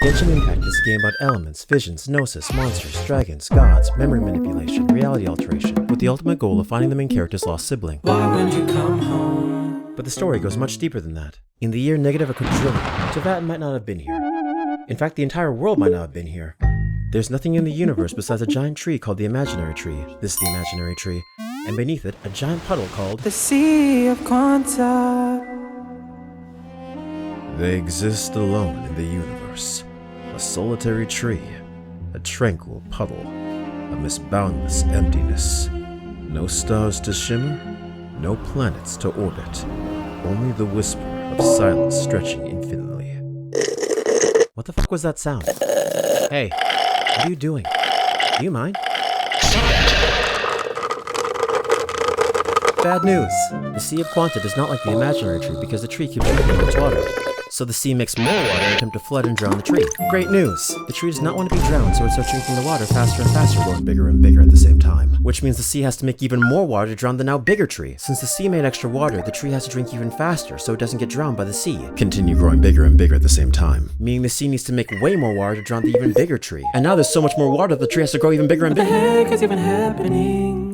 Genshin Impact is a game about elements, visions, gnosis, monsters, dragons, gods, memory manipulation, reality alteration, with the ultimate goal of finding the main character's lost sibling. Why won't you come home? But the story goes much deeper than that. In the year negative a quadrillion, Teyvat might not have been here. In fact, the entire world might not have been here. There's nothing in the universe besides a giant tree called the Imaginary Tree. This is the Imaginary Tree. And beneath it, a giant puddle called The Sea of Quanta. They exist alone in the universe. A solitary tree, a tranquil puddle, a misboundless emptiness. No stars to shimmer, no planets to orbit. Only the whisper of silence stretching infinitely. What the fuck was that sound? Hey, what are you doing? Do you mind? Bad news! The Sea of Quanta does not like the Imaginary Tree because the tree keeps drinking its water. So the sea makes more water and attempt to flood and drown the tree. Great news! The tree does not want to be drowned, so it starts drinking the water faster and faster, growing bigger and bigger at the same time. Which means the sea has to make even more water to drown the now bigger tree. Since the sea made extra water, the tree has to drink even faster, so it doesn't get drowned by the sea. Continue growing bigger and bigger at the same time. Meaning the sea needs to make way more water to drown the even bigger tree. And now there's so much more water that the tree has to grow even bigger and bigger. What the heck is even happening?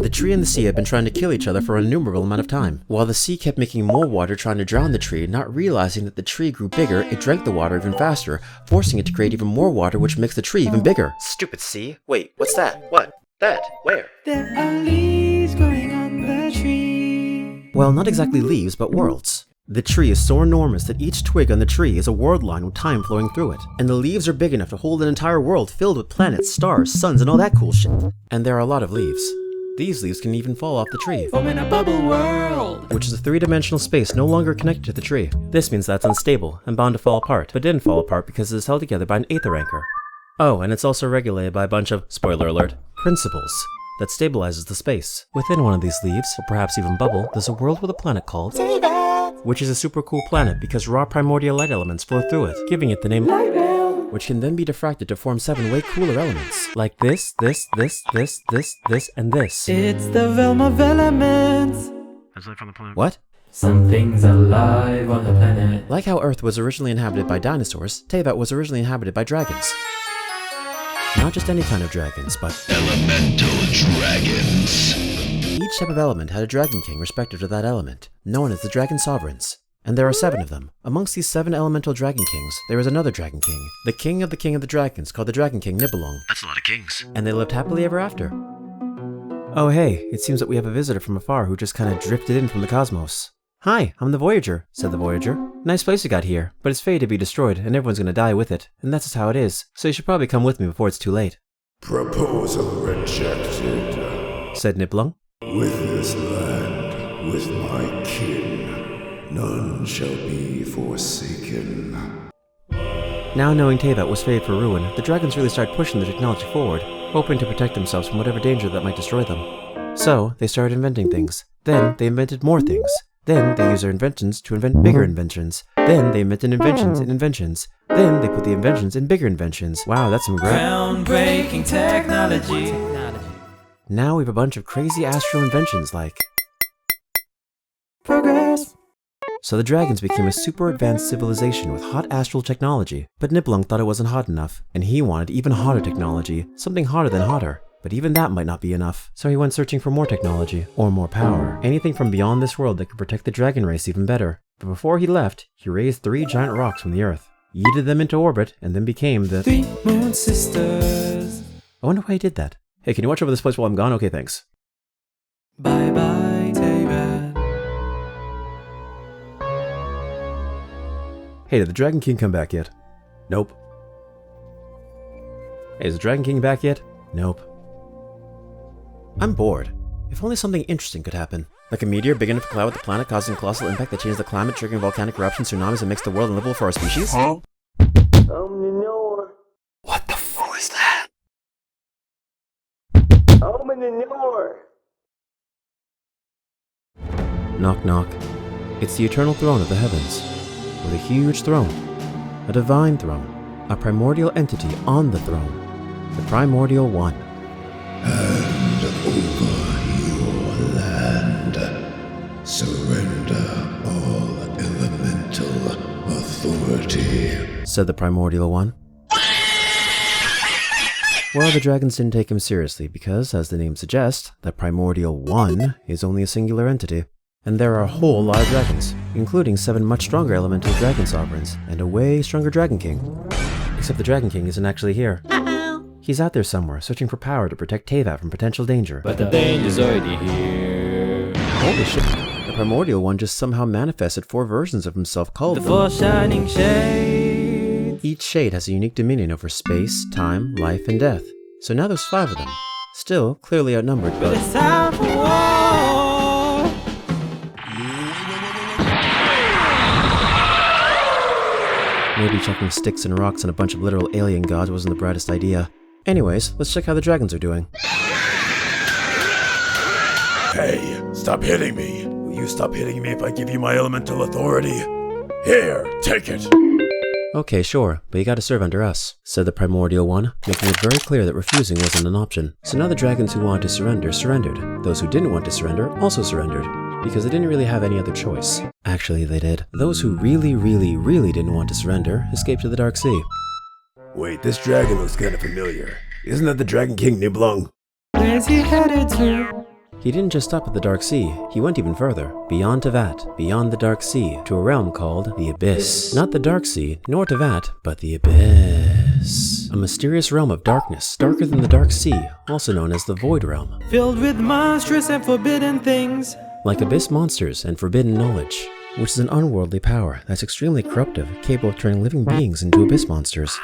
The tree and the sea had been trying to kill each other for an innumerable amount of time. While the sea kept making more water trying to drown the tree, not realizing that the tree grew bigger, it drank the water even faster, forcing it to create even more water, which makes the tree even bigger. Stupid sea. Wait, what's that? What? That? Where? There are leaves growing on the tree. Well, not exactly leaves, but worlds. The tree is so enormous that each twig on the tree is a world line with time flowing through it. And the leaves are big enough to hold an entire world filled with planets, stars, suns, and all that cool shit. And there are a lot of leaves. These leaves can even fall off the tree. I'm in a bubble world. Which is a three-dimensional space no longer connected to the tree. This means that's unstable and bound to fall apart, but didn't fall apart because it is held together by an aether anchor. Oh, and it's also regulated by a bunch of, spoiler alert, principles that stabilizes the space. Within one of these leaves, or perhaps even bubble, there's a world with a planet called Teyvat, which is a super cool planet because raw primordial light elements flow through it, giving it the name Lightbell, which can then be diffracted to form 7 way cooler elements, like this, and this. It's the realm of elements. What? Something's alive on the planet. Like how Earth was originally inhabited by dinosaurs, Teyvat was originally inhabited by dragons. Not just any kind of dragons, but elemental dragons. Each type of element had a dragon king respective to that element, known as the dragon sovereigns. And there are 7 of them. Amongst these 7 elemental dragon kings, there is another dragon king, the king of the dragons, called the Dragon King Nibelung. That's a lot of kings. And they lived happily ever after. Oh hey, it seems that we have a visitor from afar who just kinda drifted in from the cosmos. Hi, I'm the Voyager, said the Voyager. Nice place you got here, but it's fated to be destroyed and everyone's gonna die with it, and that's just how it is, so you should probably come with me before it's too late. Proposal rejected. Said Nibelung. With this land, with my kin, none shall be forsaken. Now knowing Teyvat was fated for ruin, the dragons really started pushing the technology forward, hoping to protect themselves from whatever danger that might destroy them. So, they started inventing things. Then, they invented more things. Then, they used their inventions to invent bigger inventions. Then, they invented inventions in inventions. Then, they put the inventions in bigger inventions. Wow, that's some Groundbreaking technology. Now we have a bunch of crazy astral inventions like Progress. So the dragons became a super advanced civilization with hot astral technology, but Nibelung thought it wasn't hot enough, and he wanted even hotter technology, something hotter than hotter. But even that might not be enough, so he went searching for more technology, or more power, anything from beyond this world that could protect the dragon race even better. But before he left, he raised 3 giant rocks from the earth, yeeted them into orbit, and then became the 3 moon sisters. I wonder why he did that. Hey, can you watch over this place while I'm gone? Okay, thanks. Bye bye, Teyvat. Hey, did the Dragon King come back yet? Nope. Hey, is the Dragon King back yet? Nope. I'm bored. If only something interesting could happen. Like a meteor big enough to cloud with the planet causing colossal impact that changes the climate, triggering volcanic eruptions, tsunamis, and makes the world unlivable for our species? Huh? What the fuck is that? Knock knock. It's the eternal throne of the heavens. With a huge throne. A divine throne. A primordial entity on the throne. The Primordial One. Hand over your land. Surrender all elemental authority. authority. said the Primordial One. Well, the dragons didn't take him seriously because, as the name suggests, the Primordial One is only a singular entity. And there are a whole lot of dragons, including 7 much stronger elemental dragon sovereigns, and a way stronger Dragon King. Except the Dragon King isn't actually here. He's out there somewhere, searching for power to protect Teyvat from potential danger. But the danger's already here. Holy shit, the Primordial One just somehow manifested 4 versions of himself called The 4 shining shades. Each shade has a unique dominion over space, time, life, and death. So now there's 5 of them. Still, clearly outnumbered, But but it's time for war. maybe chucking sticks and rocks and a bunch of literal alien gods wasn't the brightest idea. Anyways, let's check how the dragons are doing. Hey, stop hitting me. Will you stop hitting me if I give you my elemental authority? Here, take it. Okay, sure, but you gotta serve under us, said the Primordial One, making it very clear that refusing wasn't an option. So now the dragons who wanted to surrender, surrendered. Those who didn't want to surrender also surrendered, because they didn't really have any other choice. Actually, they did. Those who really didn't want to surrender escaped to the Dark Sea. Wait, this dragon looks kind of familiar. Isn't that the Dragon King Nibelung? Where's he headed to? He didn't just stop at the Dark Sea, he went even further, beyond Teyvat, beyond the Dark Sea, to a realm called the Abyss. Not the Dark Sea, nor Teyvat, but the Abyss. A mysterious realm of darkness, darker than the Dark Sea, also known as the Void Realm. Filled with monstrous and forbidden things. Like abyss monsters and forbidden knowledge, which is an unworldly power that's extremely corruptive, capable of turning living beings into abyss monsters.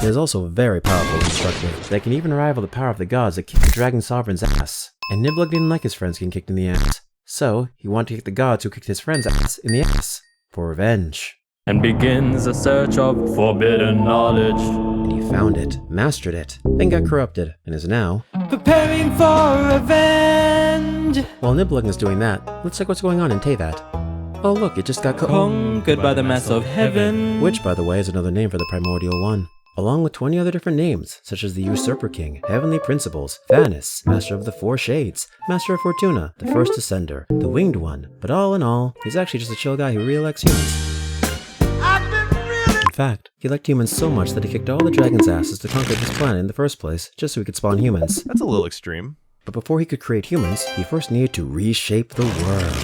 It is also very powerful and destructive, that can even rival the power of the gods that kicked the Dragon Sovereign's ass. And Nibelung didn't like his friends getting kicked in the ass, so he wanted to kick the gods who kicked his friend's ass in the ass, for revenge. And begins a search of forbidden knowledge. And he found it, mastered it, then got corrupted, and is now Preparing for revenge. While Nibelung is doing that, let's check what's going on in Teyvat. Oh look, it just got Conquered by the mass of heaven. which, by the way, is another name for the Primordial One. Along with 20 other different names, such as the Usurper King, Heavenly Principles, Vanus, Master of the 4 Shades, Master of Fortuna, the First Ascender, the Winged One, but all in all, he's actually just a chill guy who really likes humans. In fact, he liked humans so much that he kicked all the dragons' asses to conquer this planet in the first place, just so he could spawn humans. That's a little extreme. But before he could create humans, he first needed to reshape the world.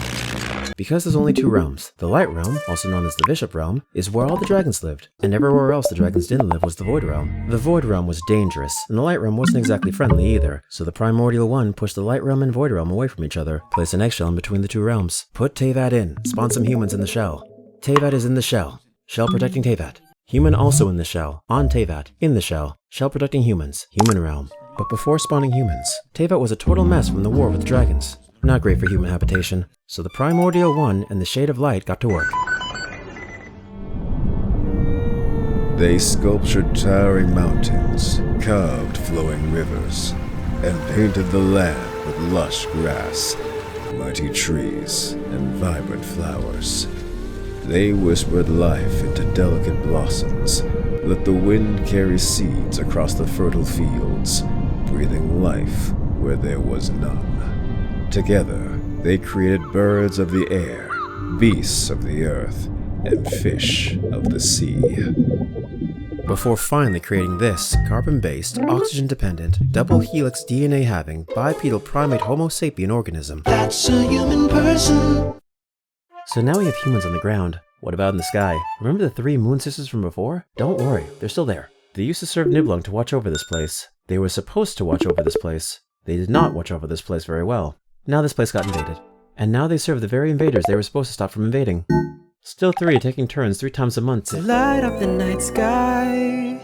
Because there's only 2 realms, the Light Realm, also known as the Bishop Realm, is where all the dragons lived, and everywhere else the dragons didn't live was the Void Realm. The Void Realm was dangerous, and the Light Realm wasn't exactly friendly either, so the Primordial One pushed the Light Realm and Void Realm away from each other, placed an eggshell in between the 2 realms, put Teyvat in, spawn some humans in the shell. Teyvat is in the shell, shell protecting Teyvat. Human also in the shell, on Teyvat, in the shell, shell protecting humans, human realm. But before spawning humans, Teyvat was a total mess from the war with the dragons. Not great for human habitation, so the Primordial One and the Shade of Light got to work. They sculptured towering mountains, carved flowing rivers, and painted the land with lush grass, mighty trees, and vibrant flowers. They whispered life into delicate blossoms, let the wind carry seeds across the fertile fields, breathing life where there was none. Together, they created birds of the air, beasts of the earth, and fish of the sea. Before finally creating this carbon-based, oxygen-dependent, double helix DNA-having, bipedal primate Homo sapien organism. That's a human person. So now we have humans on the ground. What about in the sky? Remember the 3 moon sisters from before? Don't worry, they're still there. They used to serve Nibelung to watch over this place. They were supposed to watch over this place. They did not watch over this place very well. Now this place got invaded. And now they serve the very invaders they were supposed to stop from invading. Still 3 taking turns 3 times a month To light up the night sky.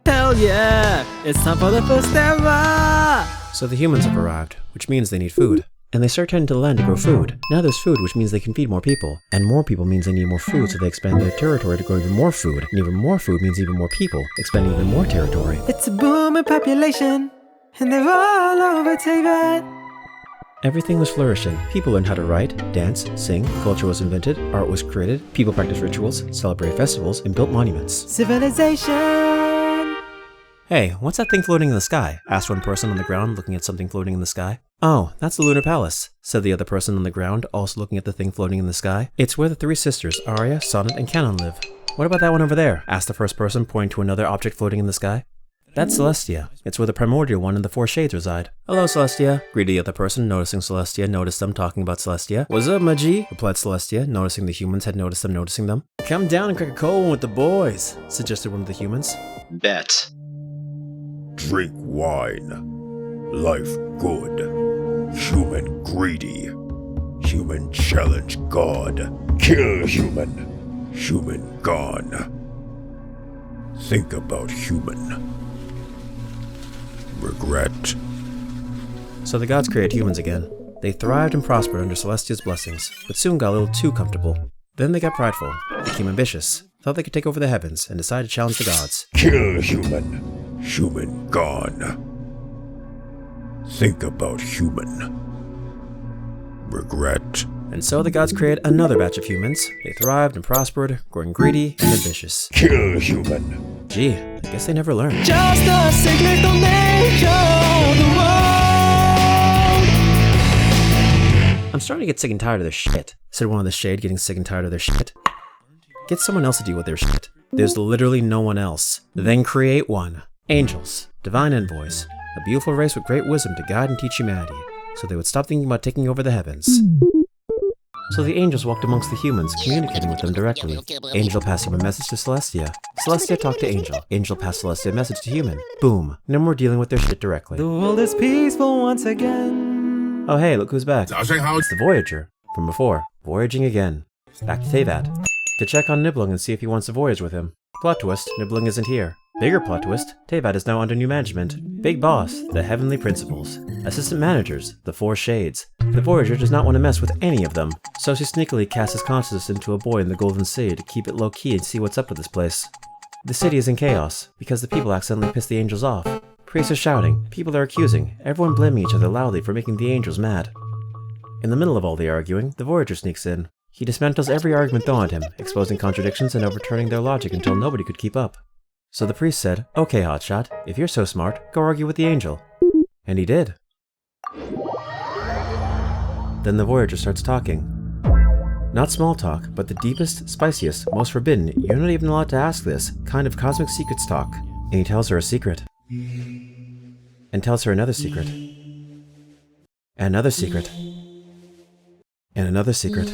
Hell yeah! It's time for the first era! So the humans have arrived, which means they need food. And they start turning to the land to grow food. Now there's food, which means they can feed more people. And more people means they need more food, so they expand their territory to grow even more food. And even more food means even more people, expanding even more territory. It's a booming population, and they're all over Teyvat. Everything was flourishing. People learned how to write, dance, sing, culture was invented, art was created, people practiced rituals, celebrated festivals, and built monuments. Civilization! Hey, what's that thing floating in the sky? Asked one person on the ground looking at something floating in the sky. Oh, that's the Lunar Palace, said the other person on the ground, also looking at the thing floating in the sky. It's where the three sisters, Arya, Sonnet, and Canon live. What about that one over there? Asked the first person, pointing to another object floating in the sky. That's Celestia. It's where the Primordial one and the Four Shades reside. Hello, Celestia, greeted the other person, noticing Celestia noticed them talking about Celestia. What's up, Magi? Replied Celestia, noticing the humans had noticed them noticing them. Come down and crack a cold one with the boys, suggested one of the humans. Bet. Drink wine. Life good. Human greedy. Human challenge God. Kill human. Human gone. Think about human. Regret. So the gods created humans again. They thrived and prospered under Celestia's blessings, but soon got a little too comfortable. Then they got prideful, became ambitious, thought they could take over the heavens, and decided to challenge the gods. Kill human. Human gone. Think about human. Regret. And so the gods created another batch of humans. They thrived and prospered, growing greedy and ambitious. Kill human. Gee, I guess they never learned. Just a cyclical nature of the world. I'm starting to get sick and tired of their shit, said one of the shade, getting sick and tired of their shit. Get someone else to deal with their shit. There's literally no one else. Then create one. Angels, divine envoys, a beautiful race with great wisdom to guide and teach humanity, so they would stop thinking about taking over the heavens. So the angels walked amongst the humans, communicating with them directly. Angel passed human message to Celestia. Celestia talked to Angel. Angel passed Celestia message to human. Boom. No more dealing with their shit directly. The world is peaceful once again. Oh hey, look who's back. It's the Voyager. From before. Voyaging again. Back to Teyvat. To check on Nibelung and see if he wants to voyage with him. Plot twist, Nibelung isn't here. Bigger plot twist, Teyvat is now under new management. Big boss, the Heavenly Principals. Assistant managers, the Four Shades. The Voyager does not want to mess with any of them, so she sneakily casts his consciousness into a boy in the Golden Sea to keep it low-key and see what's up with this place. The city is in chaos, because the people accidentally pissed the angels off. Priests are shouting, people are accusing, everyone blaming each other loudly for making the angels mad. In the middle of all the arguing, the Voyager sneaks in. He dismantles every argument thrown at him, exposing contradictions and overturning their logic until nobody could keep up. So the priest said, "Okay, Hotshot, if you're so smart, go argue with the angel." And he did. Then the Voyager starts talking. Not small talk, but the deepest, spiciest, most forbidden, you're not even allowed to ask this, kind of cosmic secrets talk. And he tells her a secret. And tells her another secret. And another secret. And another secret.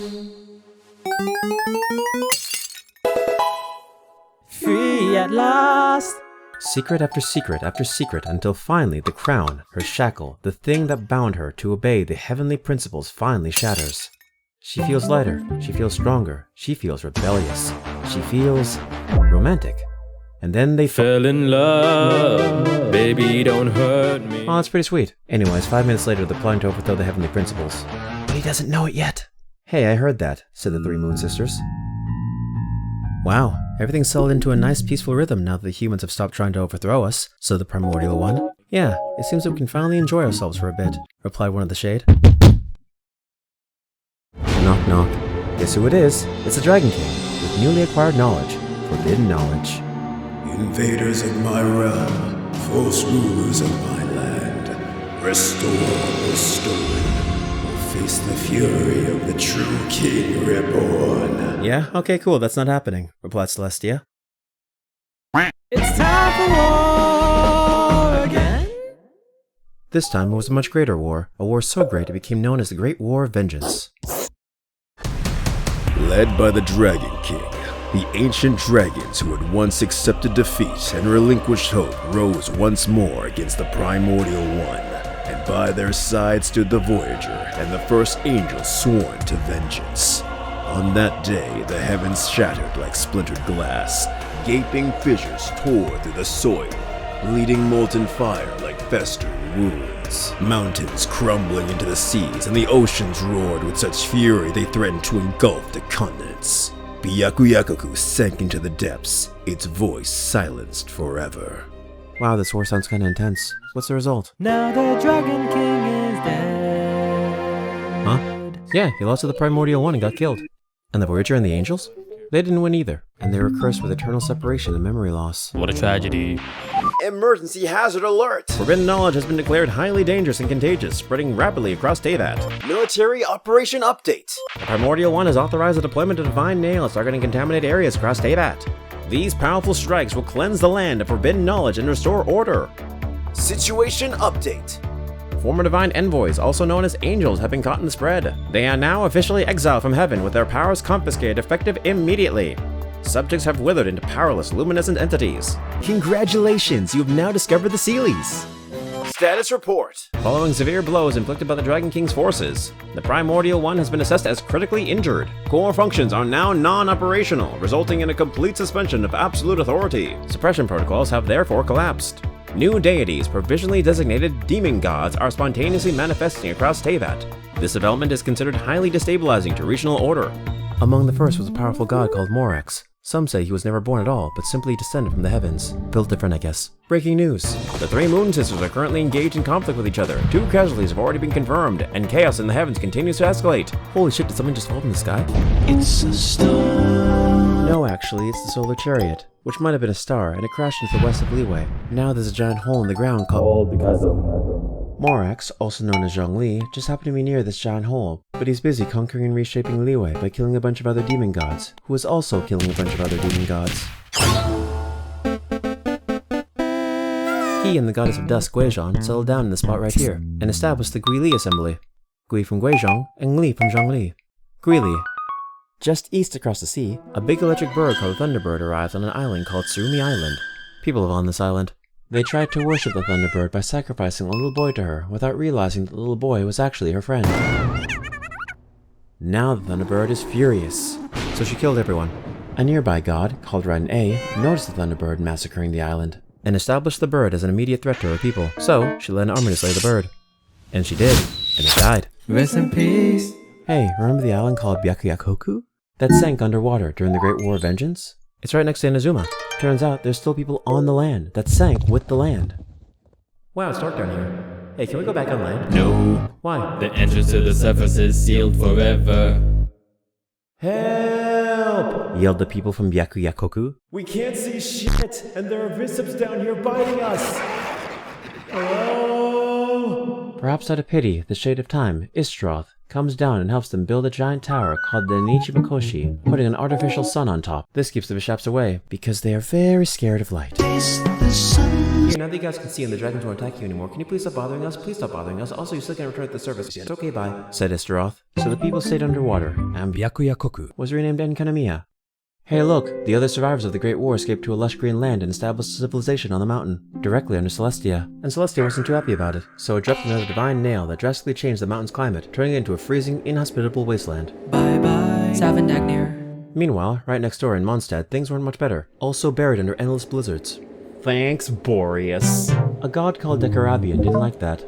Free at last. Secret after secret after secret until finally the crown, her shackle, the thing that bound her to obey the heavenly principles finally shatters. She feels lighter, she feels stronger, she feels rebellious, she feels romantic. And then they Fell in love, baby, don't hurt me. Oh, that's pretty sweet. Anyways, 5 minutes later, they're planning to overthrow the heavenly principles. But he doesn't know it yet. Hey, I heard that, said the three Moon Sisters. Wow, everything's settled into a nice peaceful rhythm now that the humans have stopped trying to overthrow us, said the Primordial one. Yeah, it seems that we can finally enjoy ourselves for a bit, replied one of the Shade. Knock knock. Guess who it is? It's the Dragon King, with newly acquired knowledge, forbidden knowledge. Invaders of my realm, false rulers of my land, restore what was stolen, or face the fury of the true king reborn. Yeah, okay, cool, that's not happening, replied Celestia. It's time for war again. This time it was a much greater war, a war so great it became known as the Great War of Vengeance. Led by the Dragon King, the ancient dragons who had once accepted defeat and relinquished hope rose once more against the Primordial One, and by their side stood the Voyager and the first angels sworn to vengeance. On that day, the heavens shattered like splintered glass, gaping fissures tore through the soil, bleeding molten fire like festering wounds, mountains crumbling into the seas, and the oceans roared with such fury they threatened to engulf the continents. Byakuyakuku sank into the depths, its voice silenced forever. Wow, this war sounds kinda intense. What's the result? Now the Dragon King is dead. Huh? Yeah, he lost to the Primordial One and got killed. And the Voyager and the Angels? They didn't win either, and they were cursed with eternal separation and memory loss. What a tragedy. Emergency hazard alert! Forbidden knowledge has been declared highly dangerous and contagious, spreading rapidly across Teyvat. Military operation update! The Primordial One has authorized the deployment of Divine Nails targeting contaminated areas across Teyvat. These powerful strikes will cleanse the land of forbidden knowledge and restore order. Situation update! Former divine envoys, also known as angels, have been caught in the spread. They are now officially exiled from heaven with their powers confiscated effective immediately. Subjects have withered into powerless luminescent entities. Congratulations, you have now discovered the Sealies. Status report! Following severe blows inflicted by the Dragon King's forces, the Primordial One has been assessed as critically injured. Core functions are now non-operational, resulting in a complete suspension of absolute authority. Suppression protocols have therefore collapsed. New deities, provisionally designated demon gods, are spontaneously manifesting across Teyvat. This development is considered highly destabilizing to regional order. Among the first was a powerful god called Morax. Some say he was never born at all, but simply descended from the heavens. Built different, I guess. Breaking news. The three Moon Sisters are currently engaged in conflict with each other. 2 casualties have already been confirmed, and chaos in the heavens continues to escalate. Holy shit, did something just fall from the sky? It's a star. No, actually, it's the solar chariot, which might have been a star, and it crashed into the west of Liyue. Now there's a giant hole in the ground called... All because of Morax, also known as Zhongli, just happened to be near this giant hole, but he's busy conquering and reshaping Liyue by killing a bunch of other demon gods, who is also killing a bunch of other demon gods. He and the goddess of dusk, Guizhong, settled down in the spot right here, and established the Guili Assembly. Gui from Guizhong, and Li from Zhongli. Guili. Just east across the sea, a big electric bird called Thunderbird arrived on an island called Surumi Island. People live on this island. They tried to worship the Thunderbird by sacrificing a little boy to her without realizing that the little boy was actually her friend. Now the Thunderbird is furious, so she killed everyone. A nearby god, called Khaenri'ah, noticed the Thunderbird massacring the island, and established the bird as an immediate threat to her people, so she led an army to slay the bird. And she did, and it died. Rest in peace. Hey, remember the island called Byakuyakoku? That sank underwater during the Great War of Vengeance? It's right next to Inazuma. Turns out there's still people on the land that sank with the land. Wow, it's dark down here. Hey, can we go back on land? No. Why? The entrance to the surface is sealed forever. Help! Yelled the people from Byakuyakoku. We can't see shit, and there are Visips down here biting us! Hello? Perhaps out of pity, the Shade of Time, Istroth, comes down and helps them build a giant tower called the Nichibakoshi, putting an artificial sun on top. This keeps the Bishops away, because they are very scared of light. Here, now that you guys can see and the dragons won't attack you anymore, can you please stop bothering us? Please stop bothering us. Also, you still can't return to the surface. It's okay, bye, said Istroth. So the people stayed underwater, and Byakuyakoku was renamed Enquiry. Hey look, the other survivors of the Great War escaped to a lush green land and established a civilization on the mountain, directly under Celestia. And Celestia wasn't too happy about it, so it dropped another divine nail that drastically changed the mountain's climate, turning it into a freezing, inhospitable wasteland. Bye-bye. Savendagnir. Meanwhile, right next door in Mondstadt, things weren't much better, also buried under endless blizzards. Thanks, Boreas. A god called Decarabian didn't like that,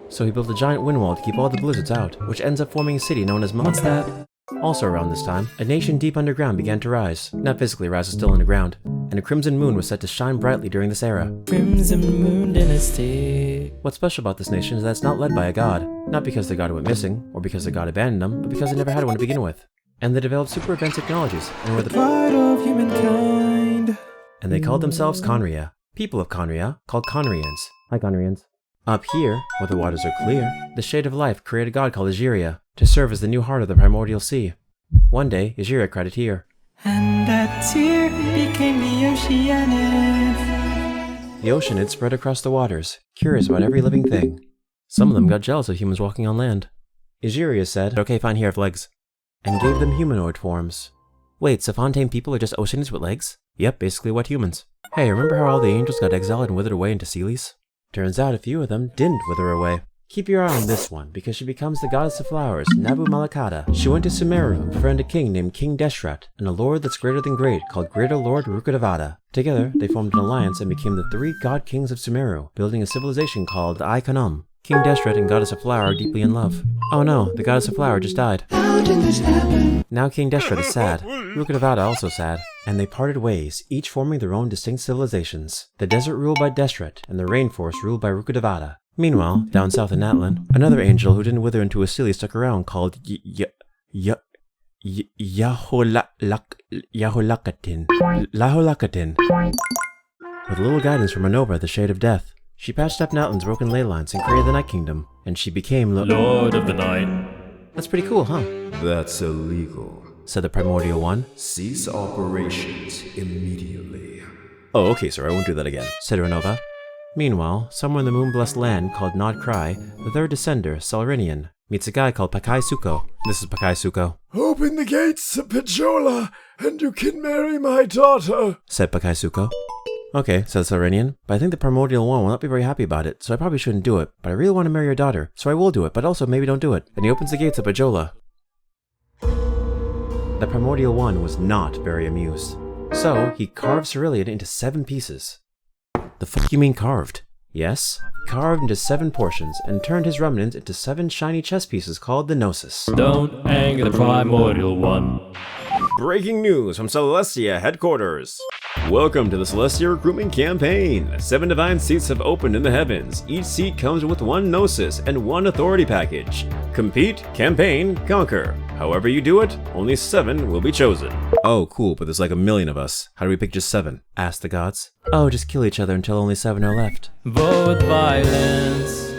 so he built a giant wind wall to keep all the blizzards out, which ends up forming a city known as Mondstadt. Also around this time, a nation deep underground began to rise. Not physically rise, still underground. And a crimson moon was set to shine brightly during this era. Crimson Moon Dynasty. What's special about this nation is that it's not led by a god. Not because the god went missing, or because the god abandoned them, but because they never had one to begin with. And they developed super advanced technologies, and were the Pride of humankind. And they called themselves Khaenri'ah. People of Khaenri'ah, called Khaenri'ans. Hi Khaenri'ans. Up here, where the waters are clear, the Shade of Life created a god called Egeria, to serve as the new heart of the Primordial Sea. One day, Egeria cried a tear. And that tear became the Oceanid. The Oceanid spread across the waters, curious about every living thing. Some of them got jealous of humans walking on land. Egeria said, okay, fine, here have legs, and gave them humanoid forms. Wait, so Fontaine people are just Oceanids with legs? Yep, basically what humans. Hey, remember how all the angels got exiled and withered away into Sealies? Turns out a few of them didn't wither away. Keep your eye on this one, because she becomes the goddess of flowers, Nabu Malakata. She went to Sumeru and befriended a king named King Deshret, and a lord that's greater than great called Greater Lord Rukkhadevata. Together, they formed an alliance and became the 3 god kings of Sumeru, building a civilization called the Ikonum. King Deshret and Goddess of Flower are deeply in love. Oh no, the Goddess of Flower just died. How did this happen? Now King Deshret is sad. Rukkhadevata also sad. And they parted ways, each forming their own distinct civilizations. The desert ruled by Deshret, and the rainforest ruled by Rukkhadevata. Meanwhile, down south in Atlan, another angel who didn't wither into a Sealie stuck around called Yaholakatin. With a little guidance from Renova, the Shade of Death, she patched up Natlan's broken ley lines and created the Night Kingdom, and she became Lord of the Night. That's pretty cool, huh? That's illegal. Said the Primordial One. Cease operations immediately. Oh, okay, sir, I won't do that again, said Renova. Meanwhile, somewhere in the moon-blessed land called Nod Cry, the third descender, Salrinian, meets a guy called Pakai Suko. This is Pakai Suko. Open the gates of Pajola, and you can marry my daughter, said Pakai Suko. Okay, said Salrinian, but I think the Primordial One will not be very happy about it, so I probably shouldn't do it, but I really want to marry your daughter, so I will do it, but also maybe don't do it. And he opens the gates of Pajola. The Primordial One was not very amused. So, he carved Cerulean into 7 pieces. The fuck you mean carved? Yes, carved into 7 portions, and turned his remnants into 7 shiny chess pieces called the Gnosis. Don't anger the Primordial One. Breaking news from Celestia headquarters. Welcome to the Celestia recruitment campaign. 7 divine seats have opened in the heavens. Each seat comes with 1 Gnosis and 1 authority package. Compete, campaign, conquer. However you do it, only 7 will be chosen. Oh, cool, but there's like a million of us. How do we pick just 7? Asked the gods. Oh, just kill each other until only 7 are left. Vote violence,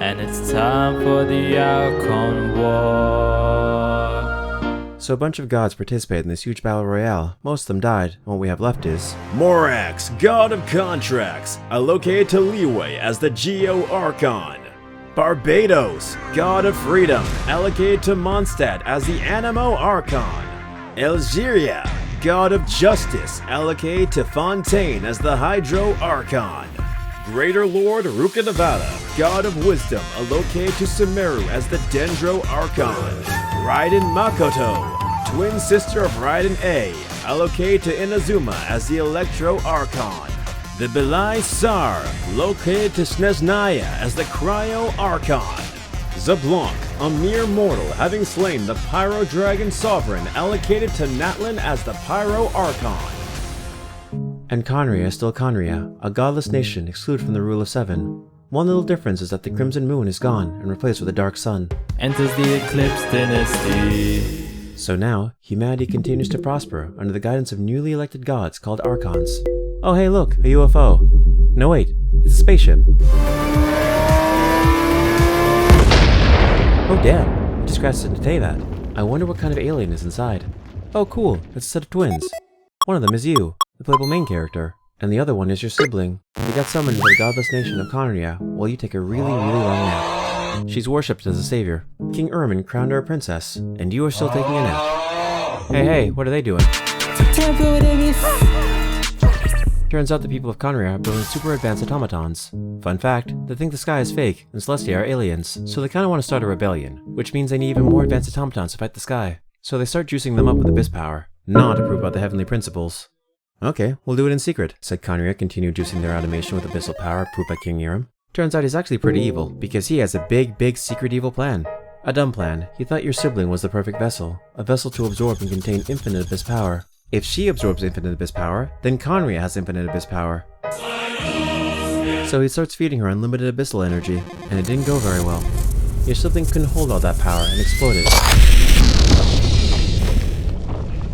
and it's time for the Archon War. So a bunch of gods participated in this huge battle royale. Most of them died, and what we have left is Morax, god of contracts, allocated to Leeway as the Geo Archon. Barbados, god of freedom, allocated to Mondstadt as the Animo Archon. Algeria, god of justice, allocated to Fontaine as the Hydro Archon. Greater Lord Rukkhadevata, god of wisdom, allocated to Sumeru as the Dendro Archon. Raiden Makoto, twin sister of Raiden A, allocated to Inazuma as the Electro Archon. The Belai Sar, located to Sneznaya as the Cryo Archon. Zablanc, a mere mortal having slain the Pyro Dragon Sovereign, allocated to Natlan as the Pyro Archon. And Khaenri'ah is still Khaenri'ah, a godless nation excluded from the rule of 7. One little difference is that the Crimson Moon is gone and replaced with a dark sun. Enters the Eclipse Dynasty. So now, humanity continues to prosper under the guidance of newly elected gods called Archons. Oh hey look, a UFO. No wait, it's a spaceship. Oh damn, it just crashed into Teyvat. I wonder what kind of alien is inside. Oh cool, it's a set of twins. One of them is you, the playable main character, and the other one is your sibling. You got summoned to the godless nation of Khaenri'ah while you take a really long nap. She's worshipped as a savior. King Ermin crowned her a princess, and you are still taking a nap. Hey, what are they doing? Turns out the people of Khaenri'ah are building super advanced automatons. Fun fact, they think the sky is fake and Celestia are aliens, so they kinda want to start a rebellion, which means they need even more advanced automatons to fight the sky. So they start juicing them up with abyss power, not approved by the heavenly principles. Okay, we'll do it in secret, said Khaenri'ah, continued juicing their automation with abyssal power approved by King Irem. Turns out he's actually pretty evil, because he has a big secret evil plan. A dumb plan. He thought your sibling was the perfect vessel, a vessel to absorb and contain infinite abyss power. If she absorbs infinite abyss power, then Khaenri'ah has infinite abyss power. So he starts feeding her unlimited abyssal energy, and it didn't go very well. Your sibling couldn't hold all that power and exploded.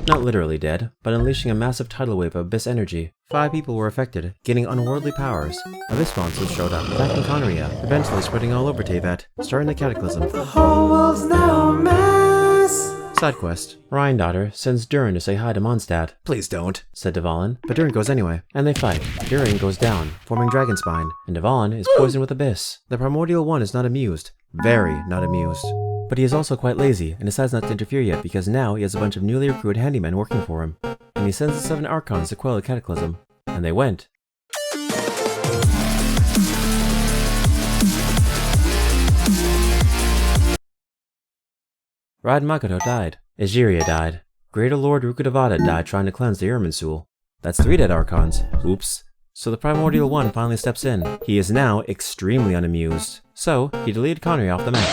Not literally dead, but unleashing a massive tidal wave of abyss energy. 5 people were affected, gaining unworldly powers. Abyss monsters showed up, attacking Khaenri'ah, eventually spreading all over Teyvat, starting the Cataclysm. The whole world's now a mess. Side quest. Ryandaughtr sends Durin to say hi to Mondstadt. Please don't, said Dvalin, but Durin goes anyway, and they fight. Durin goes down, forming Dragonspine, and Dvalin is poisoned with Abyss. The Primordial One is not amused. Very not amused. But he is also quite lazy, and decides not to interfere yet because now he has a bunch of newly recruited handymen working for him. And he sends the 7 Archons to quell the Cataclysm. And they went. Raiden Makoto died. Algeria died. Greater Lord Rukkhadevata died trying to cleanse the Irminsul. That's 3 dead Archons. Oops. So the Primordial One finally steps in. He is now extremely unamused. So, he deleted Khaenri'ah off the map.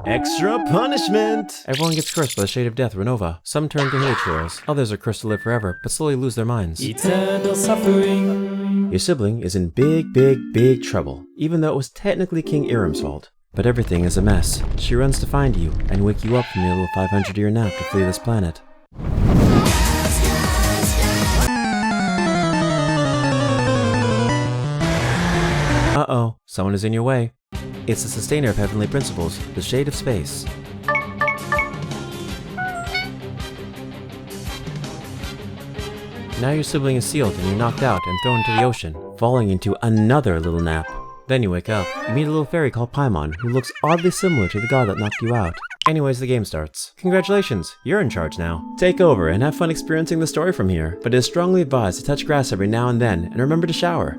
Extra punishment! Everyone gets cursed by the Shade of Death, Renova. Some turn to Hilichurls. Others are cursed to live forever, but slowly lose their minds. Eternal suffering. Your sibling is in big trouble, even though it was technically King Irem's fault. But everything is a mess. She runs to find you and wake you up from your little 500-year nap to flee this planet. Uh-oh, someone is in your way. It's the sustainer of heavenly principles, the Shade of Space. Now your sibling is sealed and you're knocked out and thrown into the ocean, falling into another little nap. Then you wake up. You meet a little fairy called Paimon, who looks oddly similar to the god that knocked you out. Anyways, the game starts. Congratulations, you're in charge now. Take over and have fun experiencing the story from here, but it is strongly advised to touch grass every now and then, and remember to shower.